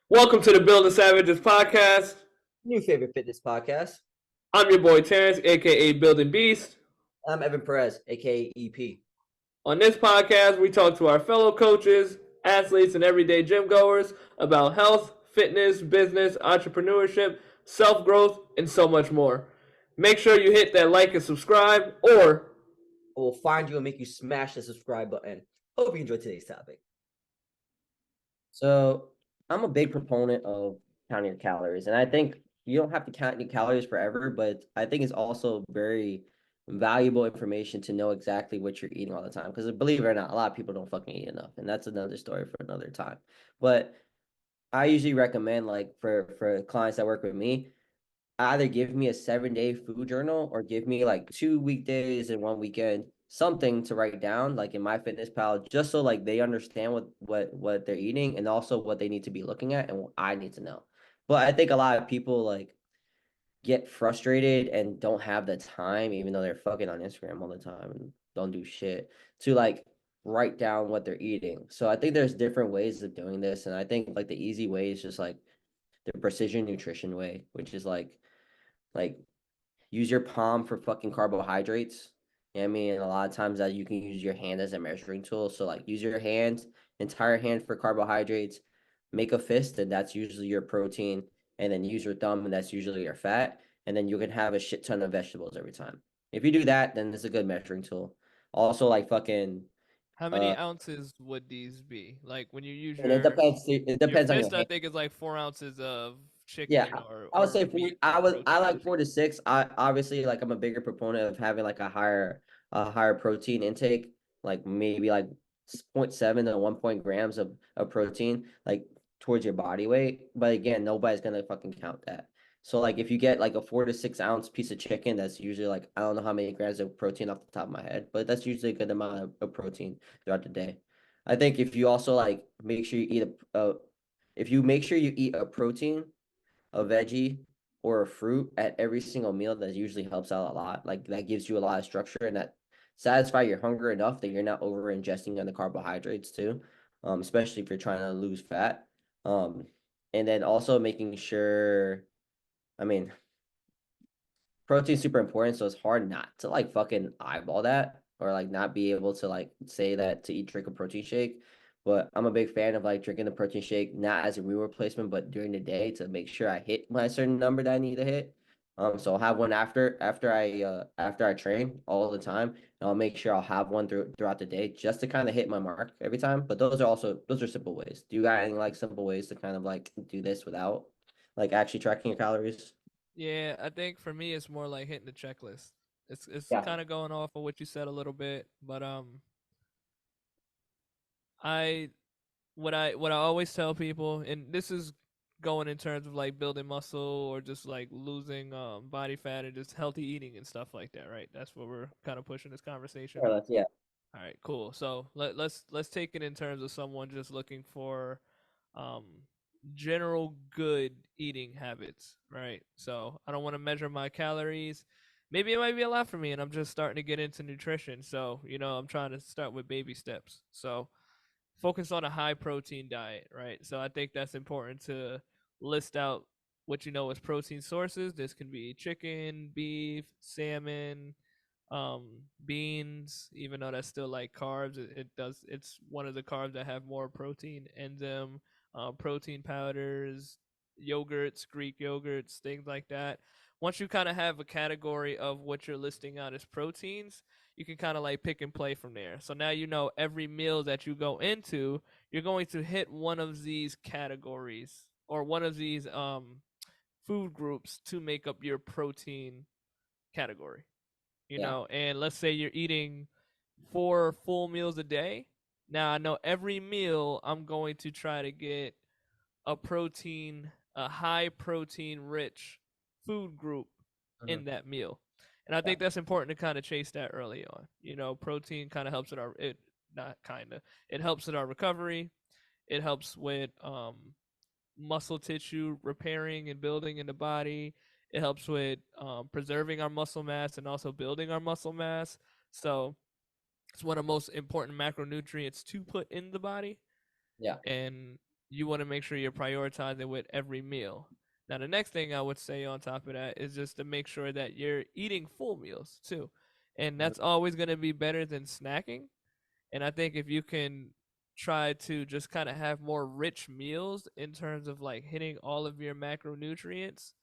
Welcome to the Building Savages podcast. New favorite fitness podcast. I'm your boy Terrence, aka Building Beast. I'm Evan Perez, aka EP. On this podcast, we talk to our fellow coaches, athletes, and everyday gym goers about health, fitness, business, entrepreneurship, self growth, and so much more. Make sure you hit that like and subscribe, or We'll find you and make you smash the subscribe button. Hope you enjoyed today's topic. So, I'm a big proponent of counting your calories, and I think you don't have to count your calories forever, but I think it's also very valuable information to know exactly what you're eating all the time. Because believe it or not, a lot of people don't fucking eat enough, and that's another story for another time. But I usually recommend, like, for clients that work with me, either give me a 7-day food journal or give me like 2 weekdays and one weekend, something to write down like in MyFitnessPal, just so like they understand what they're eating and also what they need to be looking at and what I need to know. But I think a lot of people like get frustrated and don't have the time, even though they're fucking on Instagram all the time and don't do shit, to like write down what they're eating. So I think there's different ways of doing this, and I think like the easy way is just like the precision nutrition way, which is like use your palm for fucking carbohydrates. You know what I mean? And a lot of times that you can use your hand as a measuring tool. So like use your hand, entire hand for carbohydrates, make a fist, and that's usually your protein, and then use your thumb, and that's usually your fat. And then you can have a shit ton of vegetables every time. If you do that, then it's a good measuring tool. Also, like fucking How many uh ounces would these be? Like when you use and it your depends on your fist, I hand. think is like 4 ounces of Yeah, chicken I would or say four. meat I for was I protein. like 4 to 6. I obviously like I'm a bigger proponent of having like a higher protein intake, like maybe like 0.7 to 1 grams of protein, like towards your body weight. But again, nobody's gonna fucking count that. So like if you get like a 4 to 6 ounce piece of chicken, that's usually like I don't know how many grams of protein off the top of my head, but that's usually a good amount of protein throughout the day. I think if you also like make sure you eat a if you make sure you eat a protein, a veggie, or a fruit at every single meal, that usually helps out a lot. Like that gives you a lot of structure and that satisfy your hunger enough that you're not over ingesting on the carbohydrates too. Especially if you're trying to lose fat. Um, and then also making sure, I mean, protein's super important, so it's hard not to like fucking eyeball that or like not be able to like say that to drink a protein shake. But I'm a big fan of like drinking the protein shake not as a meal replacement, but during the day to make sure I hit my certain number that I need to hit. So I'll have one after I train all the time, and I'll make sure I'll have one throughout the day just to kind of hit my mark every time. But those are simple ways. Do you got any like simple ways to kind of like do this without like actually tracking your calories? Yeah, I think for me it's more like hitting the checklist. It's Yeah. kind of going off of what you said a little bit, but I what I always tell people, and this is going in terms of like building muscle or just like losing body fat and just healthy eating and stuff like that, right? That's what we're kind of pushing this conversation. More or less, yeah. All right, cool. So let's take it in terms of someone just looking for um general good eating habits, right? So I don't want to measure my calories. Maybe it might be a lot for me and I'm just starting to get into nutrition. So, I'm trying to start with baby steps. So focus on a high protein diet, right? So I think that's important to list out what you know as protein sources. This can be chicken, beef, salmon, beans, even though that's still like carbs. It's one of the carbs that have more protein in them. Protein powders, yogurts, Greek yogurts, things like that. Once you kind of have a category of what you're listing out as proteins, you can kind of like pick and play from there. So now you know every meal that you go into, you're going to hit one of these categories or one of these food groups to make up your protein category. Yeah. And let's say you're eating 4 full meals a day. Now I know every meal I'm going to try to get a high protein rich food group Mhm. in that meal. And I Yeah. think that's important to kind of chase that early on. Protein kind of helps with it not kind of it helps with our recovery. It helps with muscle tissue repairing and building in the body. It helps with preserving our muscle mass and also building our muscle mass. So it's one of the most important macronutrients to put in the body. Yeah. And you want to make sure you're prioritizing with every meal. Now, the next thing I would say on top of that is just to make sure that you're eating full meals too. And Mhm. that's always going to be better than snacking. And I think if you can try to just kind of have more rich meals in terms of like hitting all of your macronutrients,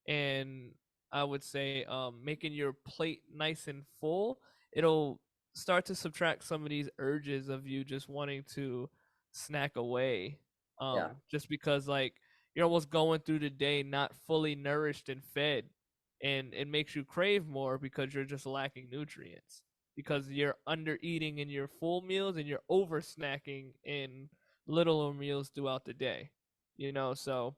and I would say making your plate nice and full, it'll start to subtract some of these urges of you just wanting to snack away. Yeah. Just because like you're almost going through the day not fully nourished and fed, and it makes you crave more because you're just lacking nutrients because you're under eating in your full meals and you're over snacking in littler meals throughout the day. So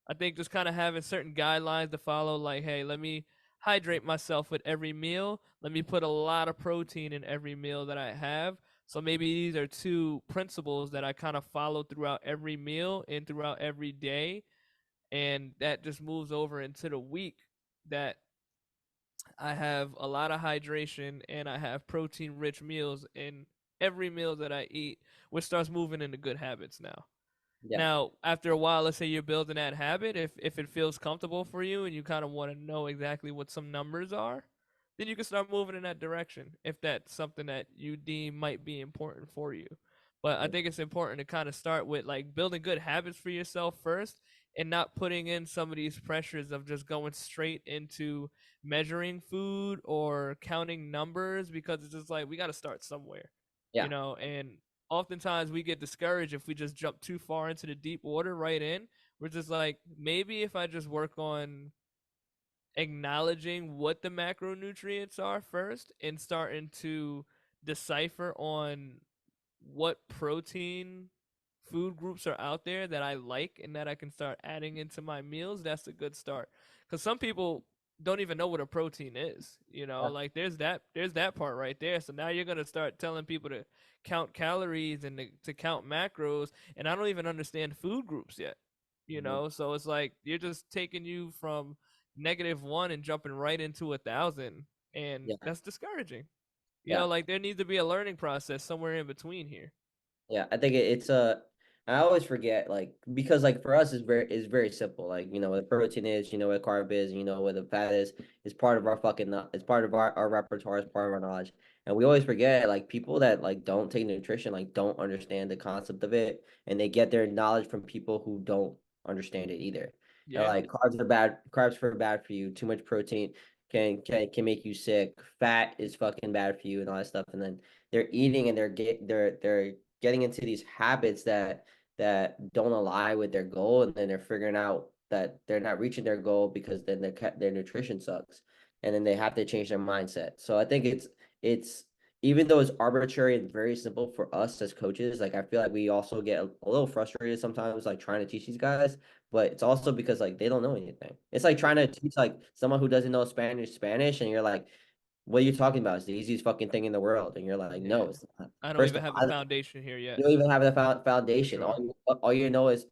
I think just kind of having certain guidelines to follow, like, hey, let me hydrate myself with every meal. Let me put a lot of protein in every meal that I have. So maybe these are two principles that I kind of follow throughout every meal and throughout every day. And that just moves over into the week that I have a lot of hydration and I have protein rich meals in every meal that I eat, which starts moving into good habits now. Yeah. Now, after a while, let's say you're building that habit, if it feels comfortable for you and you kind of want to know exactly what some numbers are, then you can start moving in that direction if that's something that you deem might be important for you. But I Mm. think it's important to kind of start with like building good habits for yourself first and not putting in some of these pressures of just going straight into measuring food or counting numbers because it's just like we got to start somewhere, Yeah. and oftentimes we get discouraged if we just jump too far into the deep water right in. We're just like, maybe if I just work on acknowledging what the macronutrients are first and starting to decipher on what protein food groups are out there that I like and that I can start adding into my meals, that's a good start. Because some people don't even know what a protein is. Yeah. Like there's that part right there. So now you're gonna start telling people to count calories and to count macros, and I don't even understand food groups yet. Mhm. So it's like you're just taking you from -1 and jumping right into 1,000, and Yeah. that's discouraging. Yeah. Like there needs to be a learning process somewhere in between here. Yeah, I think it's I always forget like because like for us it's very simple. Like, you know what protein is, you know what carb is, you know what the fat is. It's part of our it's part of our repertoire, it's part of our knowledge. And we always forget like people that like don't take nutrition, like don't understand the concept of it, and they get their knowledge from people who don't understand it either. And Yeah. like carbs are bad for you. Too much protein can make you sick. Fat is fucking bad for you and all that stuff. And then they're eating and they're getting into these habits that don't align with their goal, and then they're figuring out that they're not reaching their goal because then their nutrition sucks, and then they have to change their mindset. So I think it's even though it's arbitrary and very simple for us as coaches, like I feel like we also get a little frustrated sometimes, like trying to teach these guys, but it's also because like they don't know anything. It's like trying to teach like someone who doesn't know Spanish, and you're like, what are you talking about? It's the easiest fucking thing in the world. And you're like, Yeah. no, it's not. I don't First even of have a all, foundation here yet, you don't even have the for foundation. sure. All you know is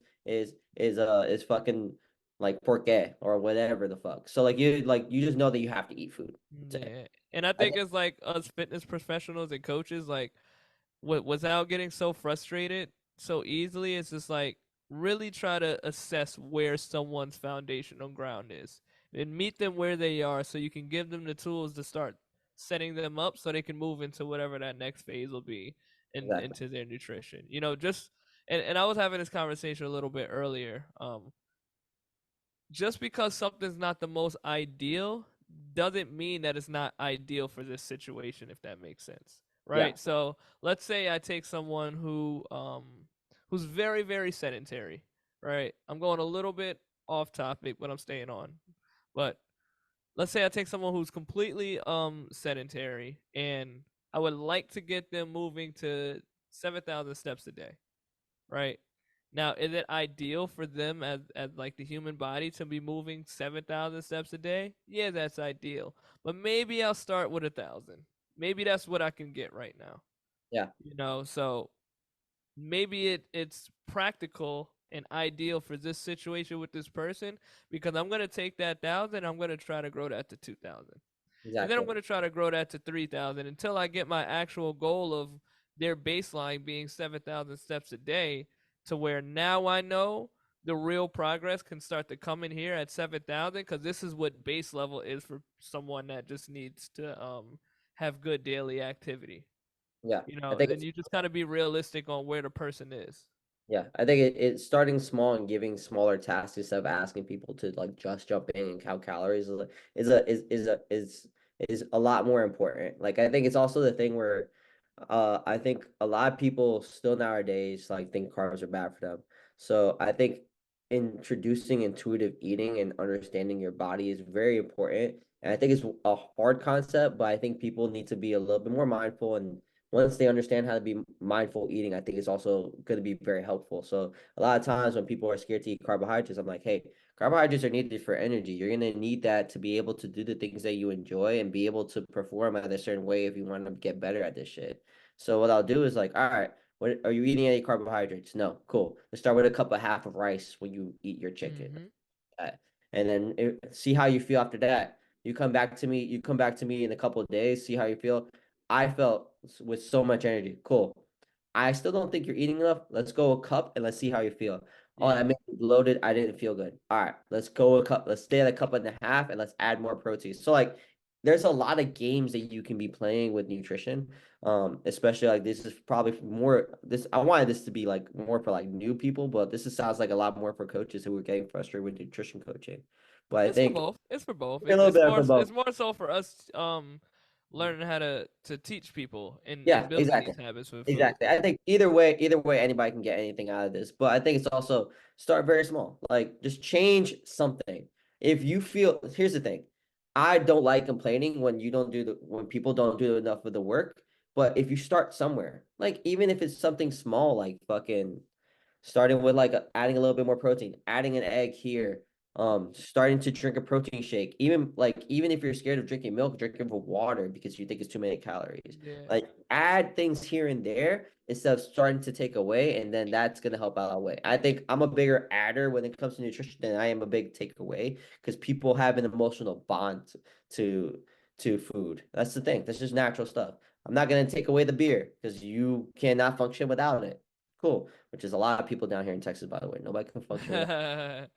fucking like porque or whatever the fuck. So like you just know that you have to eat food. That's it. Yeah. And I I think think, it's like us fitness professionals and coaches, like without getting so frustrated so easily, it's just like really try to assess where someone's foundational ground is and meet them where they are so you can give them the tools to start setting them up so they can move into whatever that next phase will be exactly. into their nutrition. Just and I was having this conversation a little bit earlier. Just because something's not the most ideal doesn't mean that it's not ideal for this situation, if that makes sense, Yeah. right? So let's say I take someone who's very very sedentary, right? I'm going a little bit off topic, but I'm staying on. But let's say I take someone who's completely sedentary, and I would like to get them moving to 7,000 steps a day, right? Now, is it ideal for them as like the human body to be moving 7,000 steps a day? Yeah, that's ideal. But maybe I'll start with 1,000. Maybe that's what I can get right now. Yeah. So maybe it's practical and ideal for this situation with this person because I'm gonna take that 1,000. I'm gonna try to grow that to 2,000. And then I'm Exactly. going to try to grow that to 3,000 until I get my actual goal of their baseline being 7,000 steps a day. to where now I know the real progress can start to come in here at 7,000, because this is what base level is for someone that just needs to have good daily activity. Yeah, You I know, think then you just gotta be realistic on where the person is. yeah, I think it's starting small and giving smaller tasks instead of asking people to like just jump in and count calories is a lot more important. Like I think it's also the thing where I think a lot of people still nowadays like think carbs are bad for them. So I think introducing intuitive eating and understanding your body is very important. And I think it's a hard concept, but I think people need to be a little bit more mindful, and once they understand how to be mindful eating, I think it's also going to be very helpful. So a lot of times when people are scared to eat carbohydrates, I'm like, hey, carbohydrates are needed for energy. You're going to need that to be able to do the things that you enjoy and be able to perform at a certain way if you want to get better at this shit. So what I'll do is like, all right, what are you eating any carbohydrates? No, cool. Let's start with a cup of half of rice when you eat your chicken. Mm-hmm. And then see how you feel after that. You come back to me. You come back to me in a couple of days. See how you feel. I felt with so much energy. Cool. I still don't think you're eating enough. Let's go a cup and let's see how you feel. Oh, Yeah. that made me bloated. I didn't feel good. All right, let's go a cup. Let's stay at a cup and a half and let's add more protein. So like, there's a lot of games that you can be playing with nutrition. Especially like this is probably more this. I wanted this to be like more for like new people, but sounds like a lot more for coaches who are getting frustrated with nutrition coaching. But I It's for think both. It's for both. a little It's bit more for both. it's more so for us learning how to teach people and Yeah, building exactly. these habits with food. Exactly. I think either way, anybody can get anything out of this. But I think it's also start very small. Like just change something. If you feel, here's the thing. I don't like complaining when when people don't do enough of the work. But if you start somewhere, like even if it's something small, like fucking starting with like adding a little bit more protein, adding an egg here, starting to drink a protein shake, even if you're scared of drinking milk, drinking with water because you think it's too many calories. Yeah. Like add things here and there instead of starting to take away, and then that's gonna help out a way. I think I'm a bigger adder when it comes to nutrition than I am a big takeaway, because people have an emotional bond to food. That's the thing. That's just natural stuff. I'm not gonna take away the beer because you cannot function without it. Cool, which is a lot of people down here in Texas, by the way. Nobody can function without.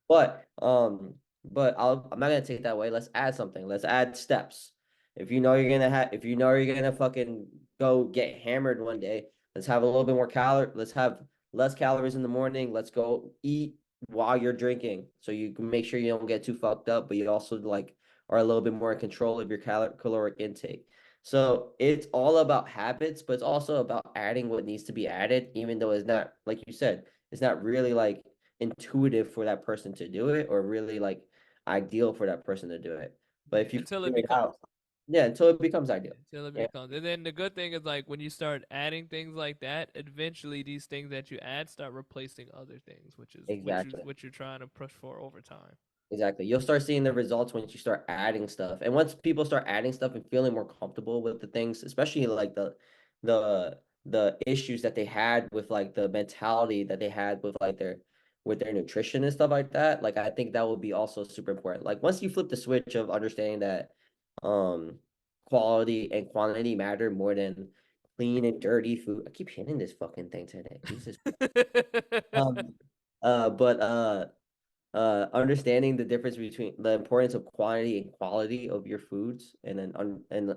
But I'm not gonna take that away. Let's add something. Let's add steps. If you know you're gonna fucking go get hammered one day, let's have a little bit more let's have less calories in the morning. Let's go eat while you're drinking, so you can make sure you don't get too fucked up, but you also like are a little bit more in control of your caloric intake. So it's all about habits, but it's also about adding what needs to be added, even though it's not, like you said, it's not really like intuitive for that person to do it or really like ideal for that person to do it. But Yeah, if you until it figure it becomes. out, yeah, until it becomes ideal. Until it Yeah, becomes. And then the good thing is like when you start adding things like that, eventually these things that you add start replacing other things, which is exactly. what you're trying to push for over time. Exactly. You'll start seeing the results once you start adding stuff. And once people start adding stuff and feeling more comfortable with the things, especially like the the issues that they had with like the mentality that they had with like their nutrition and stuff like that, like I think that will be also super important. Like once you flip the switch of understanding that um quality and quantity matter more than clean and dirty food. I keep hitting this fucking thing today. Jesus. Um but understanding the difference between the importance of quantity and quality of your foods, and then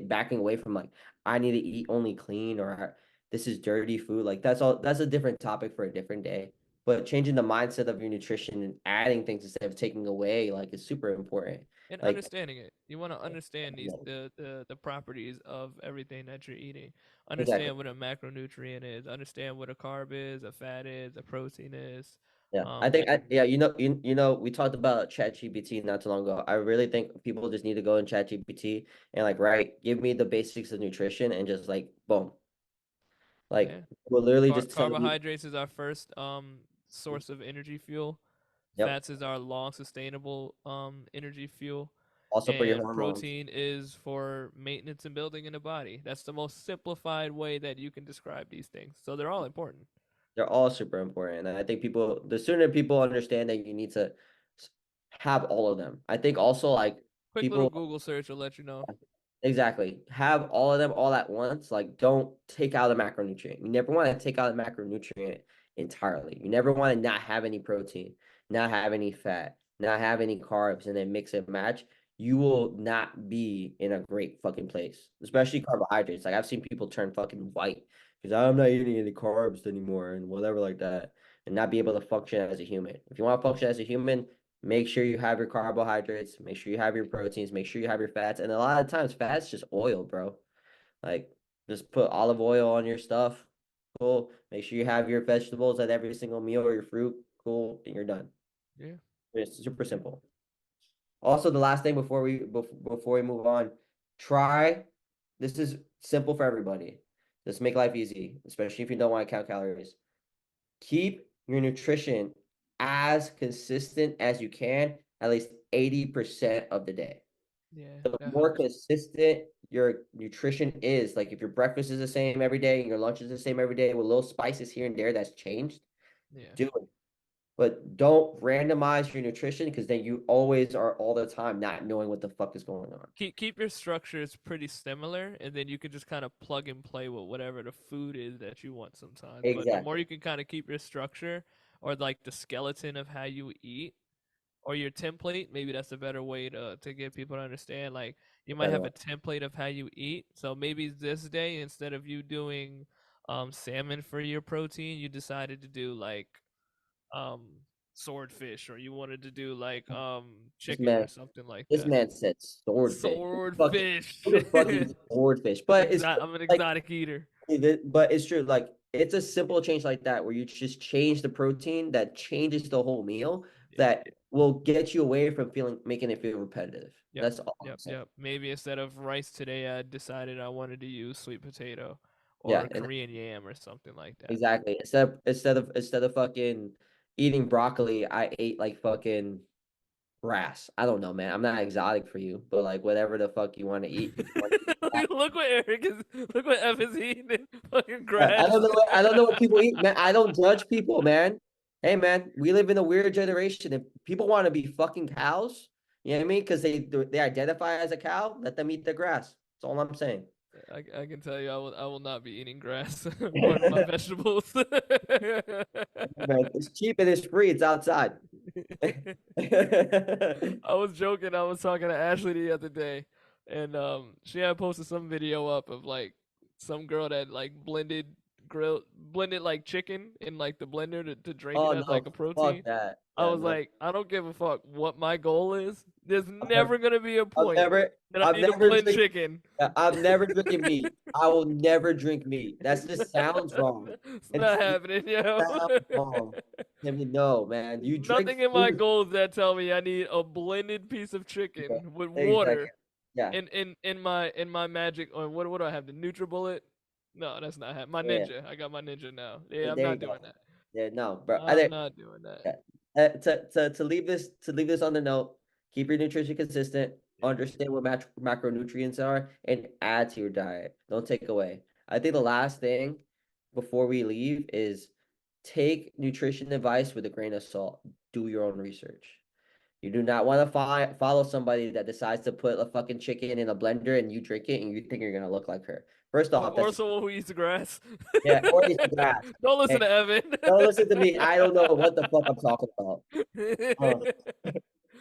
backing away from like I need to eat only clean, or this is dirty food. Like that's a different topic for a different day. But changing the mindset of your nutrition and adding things instead of taking away like is super important. And Like understanding it. You want to understand the properties of everything that you're eating. exactly. Understand what a macronutrient is. Understand what a carb is, a fat is, a protein is. Yeah, I think And yeah, we talked about ChatGPT not too long ago. I really think people just need to go in ChatGPT and like, right, give me the basics of nutrition and just like boom. yeah, Like we'll literally just tell you, carbohydrates is our first source of energy fuel. yep, Fats is our long sustainable energy fuel. also for your And hormones. protein is for maintenance and building in the body. That's the most simplified way that you can describe these things. So they're all important. They're all super important. And I think the sooner people understand that you need to have all of them. I think also like Quick little people Google search will let you know. exactly have all of them all at once. Like don't take out a macronutrient. You never want to take out a macronutrient entirely. You never want to not have any protein, not have any fat, not have any carbs, and then mix and match. You will not be in a great fucking place, especially carbohydrates. Like I've seen people turn fucking white because I'm not eating any carbs anymore and whatever like that, and not be able to function as a human. If you want to function as a human, make sure you have your carbohydrates, make sure you have your proteins, make sure you have your fats. And a lot of times, fat's just oil, bro. Like, just put olive oil on your stuff. Cool. Make sure you have your vegetables at every single meal or your fruit. Cool. And you're done. Yeah. It's super simple. Also, the last thing before we move on, try. This is simple for everybody. Just make life easy, especially if you don't want to count calories. Keep your nutrition as consistent as you can, at least 80% of the day. Yeah. The That more helps. consistent your nutrition is, like if your breakfast is the same every day and your lunch is the same every day with little spices here and there that's changed, Yeah. do it. But don't randomize your nutrition because then you always are all the time not knowing what the fuck is going on. Keep your structures pretty similar, and then you can just kind of plug and play with whatever the food is that you want sometimes. But the more Exactly. you can kind of keep your structure or like the skeleton of how you eat or your template, maybe that's a better way to get people to understand. Like you might Better have way. a template of how you eat. So maybe this day instead of you doing salmon for your protein, you decided to do like um swordfish, or you wanted to do like This chicken man, or something like this that. man said swordfish. Swordfish. Who the fuck eats swordfish? But it's I'm an like, exotic eater. but it's true. Like it's a simple change like that where you just change the protein that changes the whole meal that Yeah. will get you away from making it feel repetitive. Yep. That's all I'm Yep. saying. Yep. Maybe instead of rice today, I decided I wanted to use sweet potato Yeah, or and Korean yam or something like that. exactly. Instead of fucking eating broccoli, I ate like fucking grass. I don't know, man. I'm not exotic for you, but like whatever the fuck you want to eat. If you want to eat grass. Look what Eric is. Look what F is eating. Fucking I grass. don't know. I don't know what people eat, man. I don't judge people, man. Hey, man, we live in a weird generation. If people want to be fucking cows, you know what I mean? Because they identify as a cow, let them eat the grass. That's all I'm saying. I can tell you, I will not be eating grass. Part of my vegetables. Man, it's cheap and it's free. It's outside. I was joking. I was talking to Ashley the other day, and she had posted some video up of like some girl that like blended like chicken in like the blender to drink it Oh as like no, a protein. fuck that. I Yeah, was no. like, I don't give a fuck what my goal is. There's I've never, never gonna be a I've point never, that I I've need to never blend drink. chicken. I'm never drinking meat. I will never drink meat. That just sounds wrong. It's not It happening, yo. sounds wrong. I mean, no, man. You drink Nothing in my food. goals that tell me I need a blended piece of chicken with Exactly. water Yeah. in my magic, or what do I have, the NutriBullet? No, that's not my Yeah. ninja. I got my ninja now. Yeah, I'm There you not go. doing that. Yeah. No, bro. I'm not doing that. Yeah. To leave this on the note, keep your nutrition consistent. Yeah. Understand what macronutrients are, and add to your diet. Don't take away. I think the last thing before we leave is take nutrition advice with a grain of salt. Do your own research. You do not want to follow somebody that decides to put a fucking chicken in a blender and you drink it and you think you're gonna look like her. First off, Or that's someone who eats grass. yeah, or eat the grass. Don't listen Hey, to Evan. don't listen to me. I don't know what the fuck I'm talking about.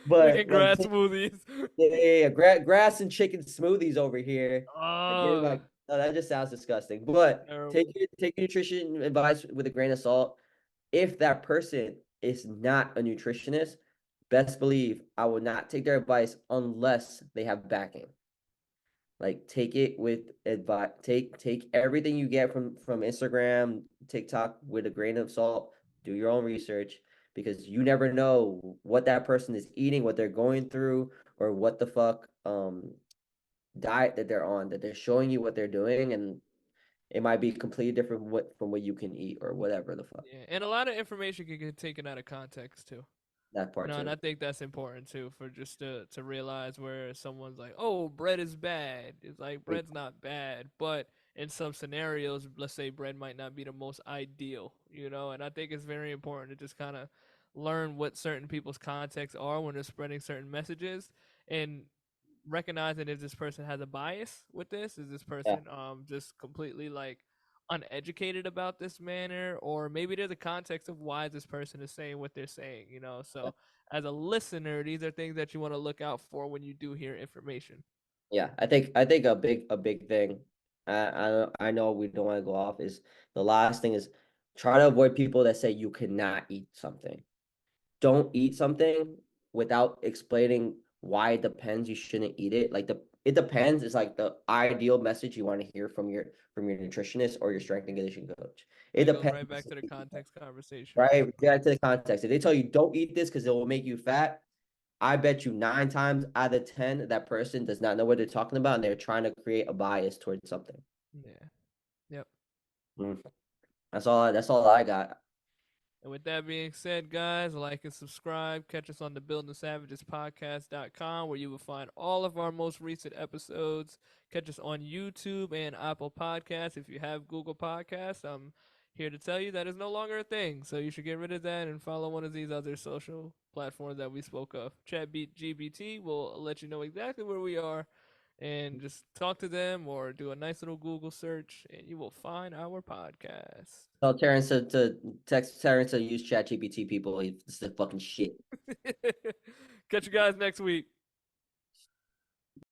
But Drinking like, grass smoothies. grass and chicken smoothies over here. Like, you're Oh, like, no, that just sounds disgusting. But terrible. take your nutrition advice with a grain of salt. If that person is not a nutritionist, best believe I will not take their advice unless they have backing. Like take it with advice. Take everything you get from Instagram, TikTok with a grain of salt. Do your own research because you never know what that person is eating, what they're going through, or what the fuck diet that they're on, that they're showing you what they're doing, and it might be completely different from what you can eat or whatever the fuck. Yeah, and a lot of information can get taken out of context too. That part And too. I think that's important too, for just to realize where someone's like, "Oh, bread is bad." It's like bread's not bad, but in some scenarios, let's say bread might not be the most ideal, And I think it's very important to just kind of learn what certain people's contexts are when they're spreading certain messages, and recognizing if this person has a bias with this. Is this Yeah. person just completely like uneducated about this manner, or maybe there's a context of why this person is saying what they're saying, you know. So as a listener, these are things that you want to look out for when you do hear information. Yeah, I think a big thing. I know we don't want to go off. Is the last thing is try to avoid people that say you cannot eat something. Don't eat something without explaining why it depends. You shouldn't eat it. Like it depends is like the ideal message you want to hear from your nutritionist or your strength and conditioning coach. It That goes depends. right back to the context conversation. Right? Back to the context. If they tell you don't eat this because it will make you fat, I bet you 9 times out of 10 that person does not know what they're talking about and they're trying to create a bias towards something. Yeah. Yep. Mm. That's all I got. And with that being said, guys, like and subscribe. Catch us on the building-savages-podcast.com, where you will find all of our most recent episodes. Catch us on YouTube and Apple Podcasts. If you have Google Podcasts, I'm here to tell you that is no longer a thing. So you should get rid of that and follow one of these other social platforms that we spoke of. ChatGPT will let you know exactly where we are, and just talk to them or do a nice little Google search, and you will find our podcast. Tell Terrence to text Terrence to use ChatGPT people. It's the fucking shit. Catch you guys next week.